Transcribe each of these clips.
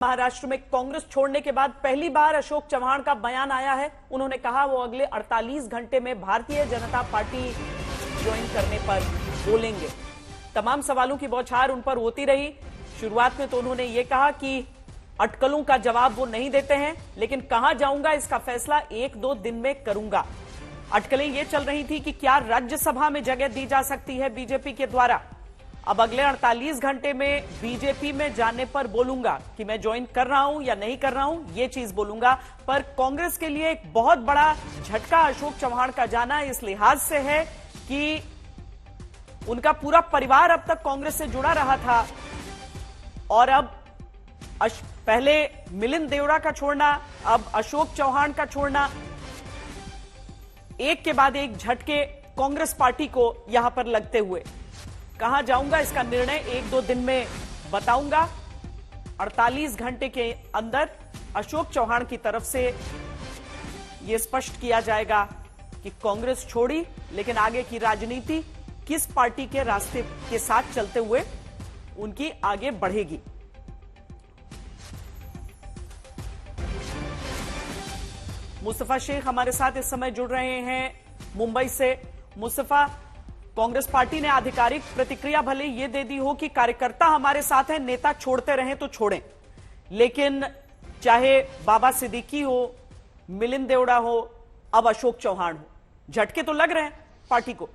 महाराष्ट्र में कांग्रेस छोड़ने के बाद पहली बार अशोक चव्हाण का बयान आया है। उन्होंने कहा वो अगले 48 घंटे में भारतीय जनता पार्टी ज्वाइन करने पर बोलेंगे। तमाम सवालों की बौछार उन पर होती रही। शुरुआत में तो उन्होंने ये कहा कि अटकलों का जवाब वो नहीं देते हैं, लेकिन कहां जाऊंगा इसका फैसला 1-2 दिन में करूंगा। अटकलें ये चल रही थी कि क्या राज्यसभा में जगह दी जा सकती है बीजेपी के द्वारा। अब अगले 48 घंटे में बीजेपी में जाने पर बोलूंगा कि मैं ज्वाइन कर रहा हूं या नहीं कर रहा हूं, ये चीज बोलूंगा। पर कांग्रेस के लिए एक बहुत बड़ा झटका अशोक चव्हाण का जाना इस लिहाज से है कि उनका पूरा परिवार अब तक कांग्रेस से जुड़ा रहा था और अब पहले मिलिंद देवड़ा का छोड़ना, अब अशोक चव्हाण का छोड़ना, एक के बाद एक झटके कांग्रेस पार्टी को यहां पर लगते हुए। कहां जाऊंगा इसका निर्णय 1-2 दिन में बताऊंगा। 48 घंटे के अंदर अशोक चव्हाण की तरफ से यह स्पष्ट किया जाएगा कि कांग्रेस छोड़ी, लेकिन आगे की राजनीति किस पार्टी के रास्ते के साथ चलते हुए उनकी आगे बढ़ेगी। मुस्तफा शेख हमारे साथ इस समय जुड़ रहे हैं मुंबई से। मुस्तफा, कांग्रेस पार्टी ने आधिकारिक प्रतिक्रिया भले ये दे दी हो कि कार्यकर्ता हमारे साथ हैं, नेता छोड़ते रहें तो छोड़ें, लेकिन चाहे बाबा सिद्दीकी हो, मिलिंद देवड़ा हो, अब अशोक चव्हाण हो, झटके तो लग रहे हैं पार्टी को।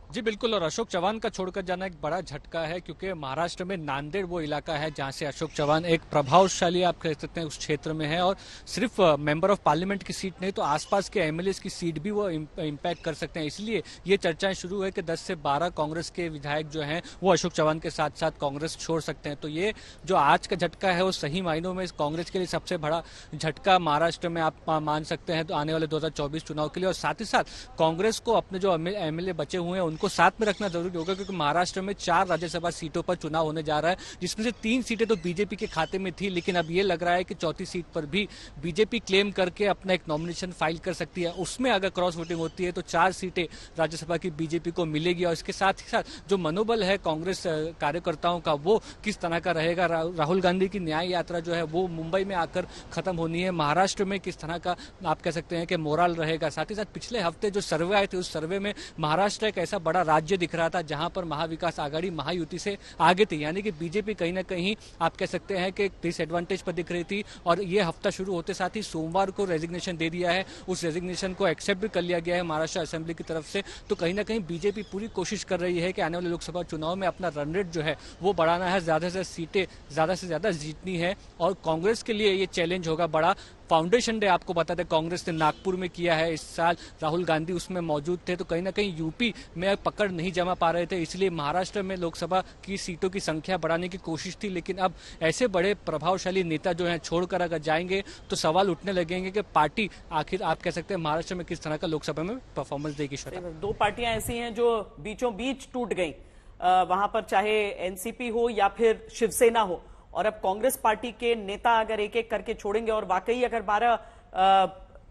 जी बिल्कुल, और अशोक चव्हाण का छोड़कर जाना एक बड़ा झटका है, क्योंकि महाराष्ट्र में नांदेड़ वो इलाका है जहां से अशोक चव्हाण एक प्रभावशाली, आप कह सकते हैं, उस क्षेत्र में है। और सिर्फ मेंबर ऑफ पार्लियामेंट की सीट नहीं तो आसपास के एमएलए की सीट भी वो इम्पैक्ट कर सकते हैं। इसलिए ये चर्चाएं शुरू है कि 10 से 12 कांग्रेस के विधायक जो हैं वो अशोक चव्हाण के साथ साथ कांग्रेस छोड़ सकते हैं। तो ये जो आज का झटका है वो सही मायनों में कांग्रेस के लिए सबसे बड़ा झटका महाराष्ट्र में आप मान सकते हैं तो आने वाले 2024 चुनाव के लिए। और साथ ही साथ कांग्रेस को अपने जो एमएलए बचे हुए हैं उनको साथ में रखना जरूरी होगा, क्योंकि महाराष्ट्र में 4 राज्यसभा सीटों पर चुनाव होने जा रहा है, जिसमें से 3 सीटें तो बीजेपी के खाते में थी, लेकिन अब ये लग रहा है कि चौथी सीट पर भी बीजेपी क्लेम करके अपना एक नॉमिनेशन फाइल कर सकती है। उसमें अगर क्रॉस वोटिंग होती है तो 4 सीटें राज्यसभा की बीजेपी को मिलेगी। और इसके साथ ही साथ जो मनोबल है कांग्रेस कार्यकर्ताओं का वो किस तरह का रहेगा। राहुल गांधी की न्याय यात्रा जो है वो मुंबई में आकर खत्म होनी है, महाराष्ट्र में किस तरह का आप कह सकते हैं कि मोरल रहेगा। साथ ही साथ पिछले हफ्ते जो सर्वे आए थे उस सर्वे में महाराष्ट्र एक ऐसा बड़ा राज्य दिख रहा था जहां पर महाविकास आघाड़ी महायुति से आगे थी, यानी कि बीजेपी कहीं ना कहीं आप कह सकते हैं कि डिसएडवांटेज पर दिख रही थी। और ये हफ्ता शुरू होते साथ ही सोमवार को रेजिग्नेशन दे दिया है, उस रेजिग्नेशन को एक्सेप्ट भी कर लिया गया है महाराष्ट्र असेंबली की तरफ से। तो कहीं ना कहीं बीजेपी पूरी कोशिश कर रही है कि आने वाले लोकसभा चुनाव में अपना रन रेट जो है वो बढ़ाना है, ज्यादा से सीटें ज्यादा से ज्यादा जीतनी है। और कांग्रेस के लिए ये चैलेंज होगा बड़ा। फाउंडेशन डे आपको बता दें कांग्रेस ने नागपुर में किया है इस साल, राहुल गांधी उसमें मौजूद थे। तो कहीं ना कहीं यूपी में पकड़ नहीं जमा पा रहे थे, इसलिए महाराष्ट्र में लोकसभा की सीटों की संख्या बढ़ाने की कोशिश थी। लेकिन अब ऐसे बड़े प्रभावशाली नेता जो हैं छोड़कर अगर जाएंगे तो सवाल उठने लगेंगे कि पार्टी आखिर आप कह सकते हैं महाराष्ट्र में किस तरह का लोकसभा में परफॉर्मेंस देगी। 2 पार्टियां ऐसी हैं जो बीचों बीच टूट गई, वहां पर चाहे एनसीपी हो या फिर शिवसेना हो, और अब कांग्रेस पार्टी के नेता अगर एक एक करके छोड़ेंगे और वाकई अगर 12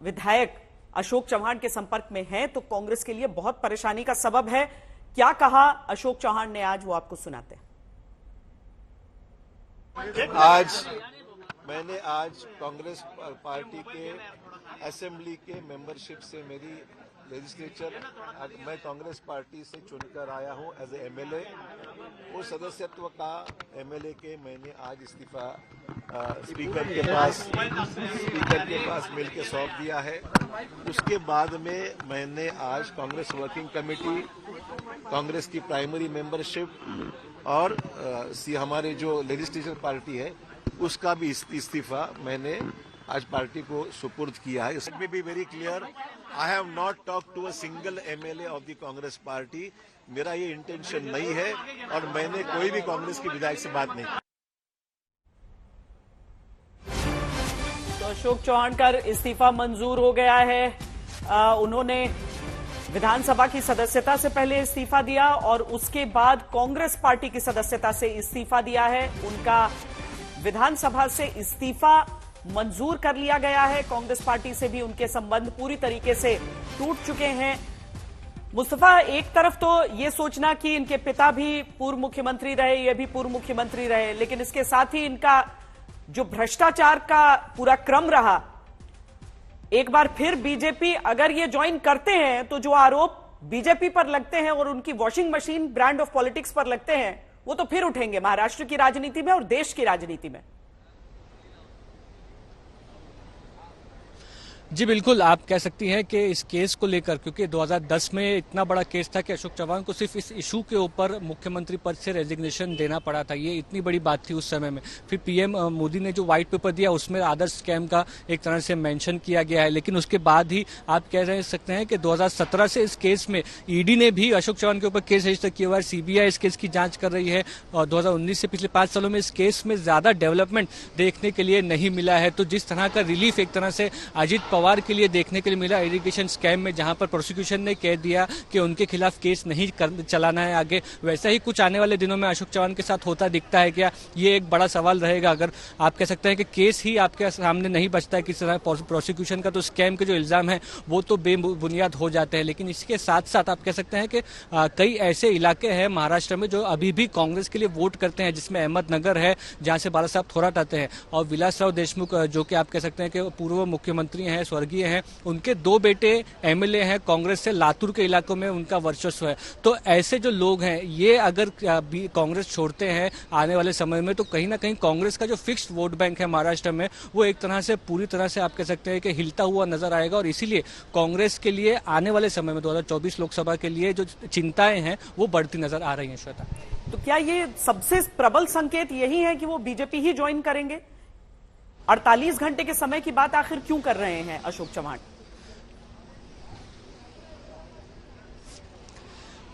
विधायक अशोक चव्हाण के संपर्क में हैं तो कांग्रेस के लिए बहुत परेशानी का सबब है। क्या कहा अशोक चव्हाण ने आज, वो आपको सुनाते हैं। मैंने आज कांग्रेस पार्टी के असेंबली के मेंबरशिप से मेरी लेजिस्लेचर, मैं कांग्रेस पार्टी से चुनकर आया हूं एज ए एमएलए। उस सदस्यत्व का एमएलए के मैंने आज इस्तीफा स्पीकर के पास मिलकर सौंप दिया है। उसके बाद में मैंने आज कांग्रेस वर्किंग कमेटी, कांग्रेस की प्राइमरी मेंबरशिप और हमारे जो लेजिस्लेचर पार्टी है उसका भी इस्तीफा मैंने आज पार्टी को सुपुर्द किया है। Let me be very clear, I have not talked to a single MLA of the Congress party. मेरा ये इंटेंशन नहीं है और मैंने कोई भी कांग्रेस के विधायक से बात नहीं की। तो अशोक चव्हाण का इस्तीफा मंजूर हो गया है। उन्होंने विधानसभा की सदस्यता से पहले इस्तीफा दिया और उसके बाद कांग्रेस पार्टी की सदस्यता से इस्तीफा दिया है। उनका विधानसभा से इस्तीफा मंजूर कर लिया गया है। कांग्रेस पार्टी से भी उनके संबंध पूरी तरीके से टूट चुके हैं। मुस्तफा, एक तरफ तो ये सोचना कि इनके पिता भी पूर्व मुख्यमंत्री रहे, ये भी पूर्व मुख्यमंत्री रहे, लेकिन इसके साथ ही इनका जो भ्रष्टाचार का पूरा क्रम रहा, एक बार फिर बीजेपी अगर ये ज्वाइन करते हैं तो जो आरोप बीजेपी पर लगते हैं और उनकी washing machine brand of politics पर लगते हैं, वो तो फिर उठेंगे महाराष्ट्र की राजनीति में और देश की राजनीति में। जी बिल्कुल, आप कह सकती हैं कि इस केस को लेकर, क्योंकि 2010 में इतना बड़ा केस था कि अशोक चव्हाण को सिर्फ इस इशू के ऊपर मुख्यमंत्री पद से रेजिग्नेशन देना पड़ा था। ये इतनी बड़ी बात थी उस समय में। फिर पीएम मोदी ने जो व्हाइट पेपर दिया उसमें आदर्श स्कैम का एक तरह से मेंशन किया गया है, लेकिन उसके बाद ही आप कह सकते हैं कि 2017 से इस केस में ईडी ने भी अशोक चव्हाण के ऊपर केस रजिस्टर किया हुआ है। सीबीआई इस केस की जांच कर रही है और 2019 से पिछले 5 सालों में इस केस में ज्यादा डेवलपमेंट देखने के लिए नहीं मिला है। तो जिस तरह का रिलीफ एक तरह से अजित पवार के लिए देखने के लिए मिला इरिगेशन स्कैम में, जहां पर प्रोसिक्यूशन ने कह दिया कि उनके खिलाफ केस नहीं चलाना है आगे, वैसा ही कुछ आने वाले दिनों में अशोक चव्हाण के साथ होता दिखता है क्या? ये एक बड़ा सवाल रहेगा। अगर आप कह सकते हैं कि केस ही आपके सामने नहीं बचता है किस तरह प्रोसिक्यूशन का, तो स्कैम के जो इल्जाम है वो तो बेबुनियाद हो जाते हैं। लेकिन इसके साथ साथ आप कह सकते हैं कि कई ऐसे इलाके हैं महाराष्ट्र में जो अभी भी कांग्रेस के लिए वोट करते हैं, जिसमें अहमदनगर है जहां से बाला साहब थोराट आते हैं, और विलासराव देशमुख जो कि आप कह सकते हैं कि पूर्व मुख्यमंत्री हैं, स्वर्गीय हैं, उनके 2 बेटे एमएलए हैं कांग्रेस से, लातूर के इलाकों में उनका वर्चस्व है। तो ऐसे जो लोग हैं, ये अगर कांग्रेस छोड़ते हैं आने वाले समय में, तो कहीं ना कहीं कांग्रेस का जो फिक्स्ड वोट बैंक है महाराष्ट्र में, वो एक तरह से पूरी तरह से आप कह सकते हैं कि हिलता हुआ नजर आएगा। और इसीलिए कांग्रेस के लिए आने वाले समय में 2024 लोकसभा के लिए जो चिंताएं हैं वो बढ़ती नजर आ रही हैं। श्वेता, तो क्या ये सबसे प्रबल संकेत यही है कि वो बीजेपी ही ज्वाइन करेंगे? 48 घंटे के समय की बात आखिर क्यों कर रहे हैं अशोक चव्हाण?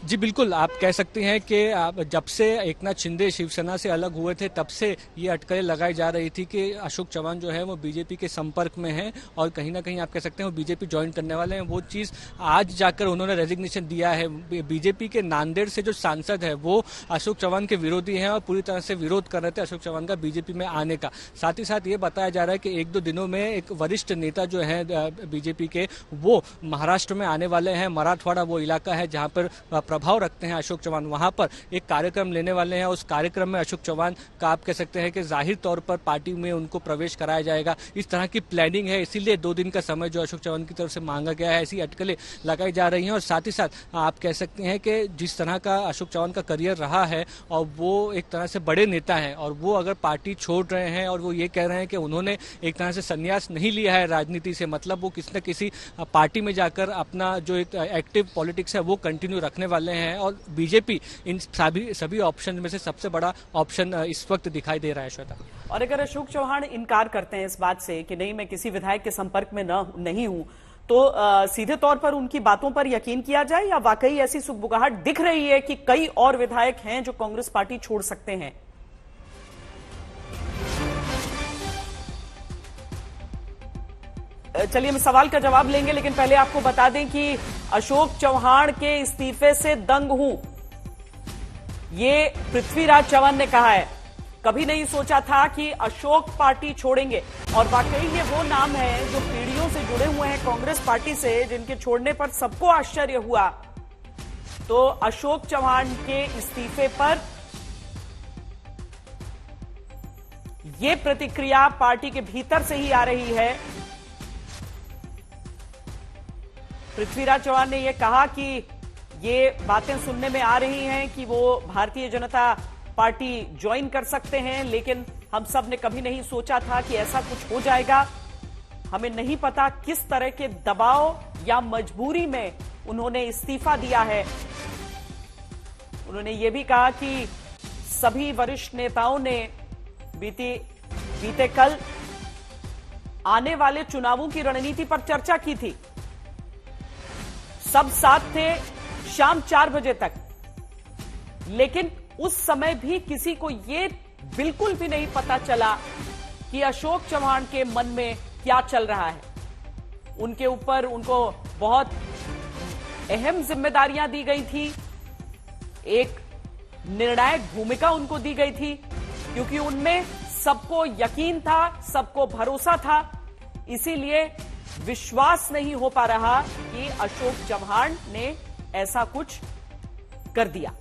जी बिल्कुल, आप कह सकते हैं कि जब से एकनाथ शिंदे शिवसेना से अलग हुए थे, तब से ये अटकलें लगाई जा रही थी कि अशोक चव्हाण जो है वो बीजेपी के संपर्क में हैं और कहीं ना कहीं आप कह सकते हैं वो बीजेपी ज्वाइन करने वाले हैं। वो चीज़ आज जाकर उन्होंने रेजिग्नेशन दिया है। बीजेपी के नांदेड़ से जो सांसद है वो अशोक चव्हाण के विरोधी हैं और पूरी तरह से विरोध कर रहे थे अशोक चव्हाण का बीजेपी में आने का। साथ ही साथ ये बताया जा रहा है कि 1-2 दिनों में एक वरिष्ठ नेता जो है बीजेपी के, वो महाराष्ट्र में आने वाले हैं। मराठवाड़ा वो इलाका है जहाँ पर प्रभाव रखते हैं अशोक चव्हाण, वहां पर एक कार्यक्रम लेने वाले हैं। उस कार्यक्रम में अशोक चव्हाण का आप कह सकते हैं कि जाहिर तौर पर पार्टी में उनको प्रवेश कराया जाएगा। इस तरह की प्लानिंग है, इसीलिए 2 दिन का समय जो अशोक चव्हाण की तरफ से मांगा गया है, ऐसी अटकलें लगाई जा रही हैं। और साथ ही साथ आप कह सकते हैं कि जिस तरह का अशोक चव्हाण का करियर रहा है और वो एक तरह से बड़े नेता हैं, और वो अगर पार्टी छोड़ रहे हैं और वो ये कह रहे हैं कि उन्होंने एक तरह से संन्यास नहीं लिया है राजनीति से, मतलब वो किसी न किसी पार्टी में जाकर अपना जो एक एक्टिव पॉलिटिक्स है वो कंटिन्यू रखने वाले हैं। और बीजेपी इन सभी ऑप्शन में से सबसे बड़ा ऑप्शन इस वक्त दिखाई दे रहा है। श्वेता, और अगर अशोक चव्हाण इनकार करते हैं इस बात से कि नहीं मैं किसी विधायक के संपर्क में नहीं हूं, तो सीधे तौर पर उनकी बातों पर यकीन किया जाए या वाकई ऐसी सुगबुगाहट दिख रही है कि कई और विधायक हैं जो कांग्रेस पार्टी छोड़ सकते हैं? चलिए हम सवाल का जवाब लेंगे, लेकिन पहले आपको बता दें कि अशोक चव्हाण के इस्तीफे से दंग हूं, ये पृथ्वीराज चव्हाण ने कहा है। कभी नहीं सोचा था कि अशोक पार्टी छोड़ेंगे, और वाकई ये वो नाम है जो पीढ़ियों से जुड़े हुए हैं कांग्रेस पार्टी से, जिनके छोड़ने पर सबको आश्चर्य हुआ। तो अशोक चव्हाण के इस्तीफे पर यह प्रतिक्रिया पार्टी के भीतर से ही आ रही है। पृथ्वीराज चव्हाण ने यह कहा कि ये बातें सुनने में आ रही हैं कि वो भारतीय जनता पार्टी ज्वाइन कर सकते हैं, लेकिन हम सब ने कभी नहीं सोचा था कि ऐसा कुछ हो जाएगा। हमें नहीं पता किस तरह के दबाव या मजबूरी में उन्होंने इस्तीफा दिया है। उन्होंने ये भी कहा कि सभी वरिष्ठ नेताओं ने बीते कल आने वाले चुनावों की रणनीति पर चर्चा की थी। सब साथ थे शाम 4 बजे तक, लेकिन उस समय भी किसी को यह बिल्कुल भी नहीं पता चला कि अशोक चव्हाण के मन में क्या चल रहा है। उनके ऊपर उनको बहुत अहम जिम्मेदारियां दी गई थी, एक निर्णायक भूमिका उनको दी गई थी, क्योंकि उनमें सबको यकीन था, सबको भरोसा था। इसीलिए विश्वास नहीं हो पा रहा कि अशोक चव्हाण ने ऐसा कुछ कर दिया।